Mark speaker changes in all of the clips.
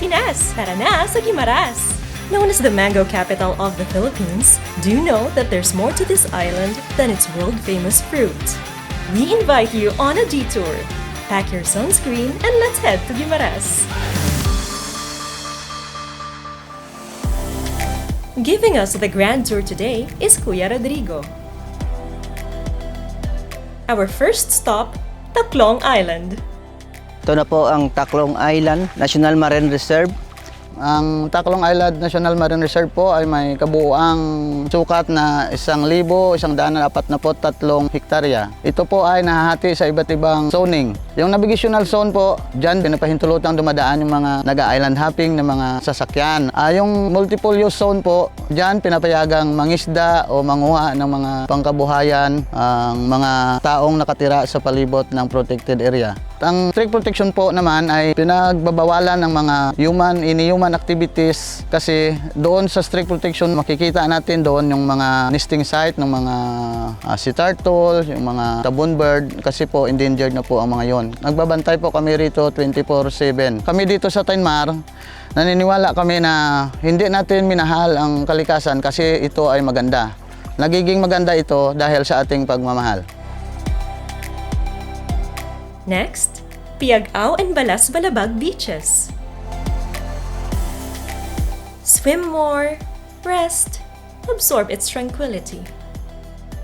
Speaker 1: Pilipinas! Tara na sa Guimaras! Known as the mango capital of the Philippines, do you know that there's more to this island than its world-famous fruit? We invite you on a detour. Pack your sunscreen and let's head to Guimaras. Giving us the grand tour today is Kuya Rodrigo. Our first stop, Tacloban Island.
Speaker 2: Ito na po ang Tacloban Island National Marine Reserve.
Speaker 3: Ang Tacloban Island National Marine Reserve po ay may kabuuang sukat na 1,143 hektarya. Ito po ay nahahati sa iba't ibang zoning. Yung navigational zone po, dyan pinapahintulutang dumadaan yung mga naga-island hopping na mga sasakyan. Yung multiple use zone po, dyan pinapayagang mangisda o manguha ng mga pangkabuhayan ang mga taong nakatira sa palibot ng protected area. Ang strict protection po naman ay pinagbabawalan ng mga inhuman activities kasi doon sa strict protection makikita natin doon yung mga nesting site ng mga sea turtle, yung mga tabon bird kasi po endangered na po ang mga yon. Nagbabantay po kami rito 24/7. Kami dito sa Tynmar, naniniwala kami na hindi natin minahal ang kalikasan kasi ito ay maganda. Nagiging maganda ito dahil sa ating pagmamahal.
Speaker 1: Next, Piag-Ao and Balas Balabag beaches. Swim more, rest, absorb its tranquility.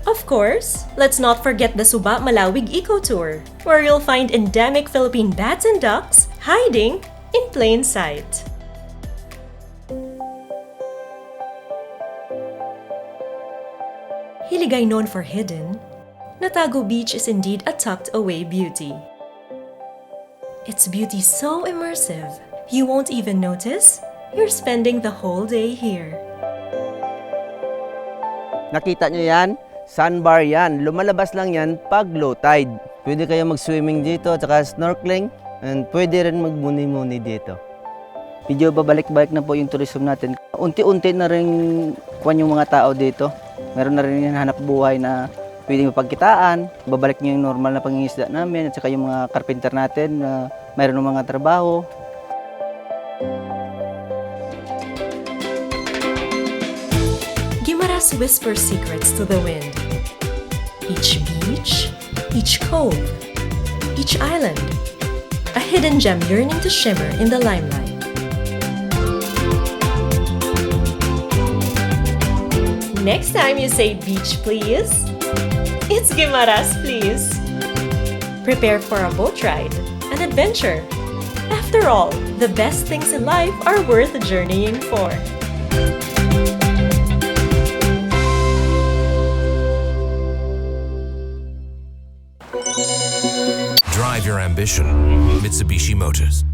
Speaker 1: Of course, let's not forget the Suba Malawig Eco Tour, where you'll find endemic Philippine bats and ducks hiding in plain sight. Hiligay known for hidden, Natago Beach is indeed a tucked-away beauty. Its beauty so immersive, you won't even notice you're spending the whole day here.
Speaker 2: Nakita nyo yan? Sandbar yan. Lumalabas lang yan pag low tide. Pwede kayo mag-swimming dito at saka snorkeling. And pwede rin magmuni-muni dito. Medyo babalik-balik na po yung tourism natin. Unti-unti na rin kuwan yung mga tao dito. Meron na rin yung hanap buhay na pwedeng mapagkitaan. Babalik niyo yung normal na pangingisda namin at saka yung mga carpenter natin na mayroon ng mga trabaho.
Speaker 1: Guimaras whispers secrets to the wind. Each beach, each cove, each island, a hidden gem yearning to shimmer in the limelight. Next time you say beach, please, it's Guimaras, please. Prepare for a boat ride, an adventure. After all, the best things in life are worth journeying for.
Speaker 4: Drive your ambition, Mitsubishi Motors.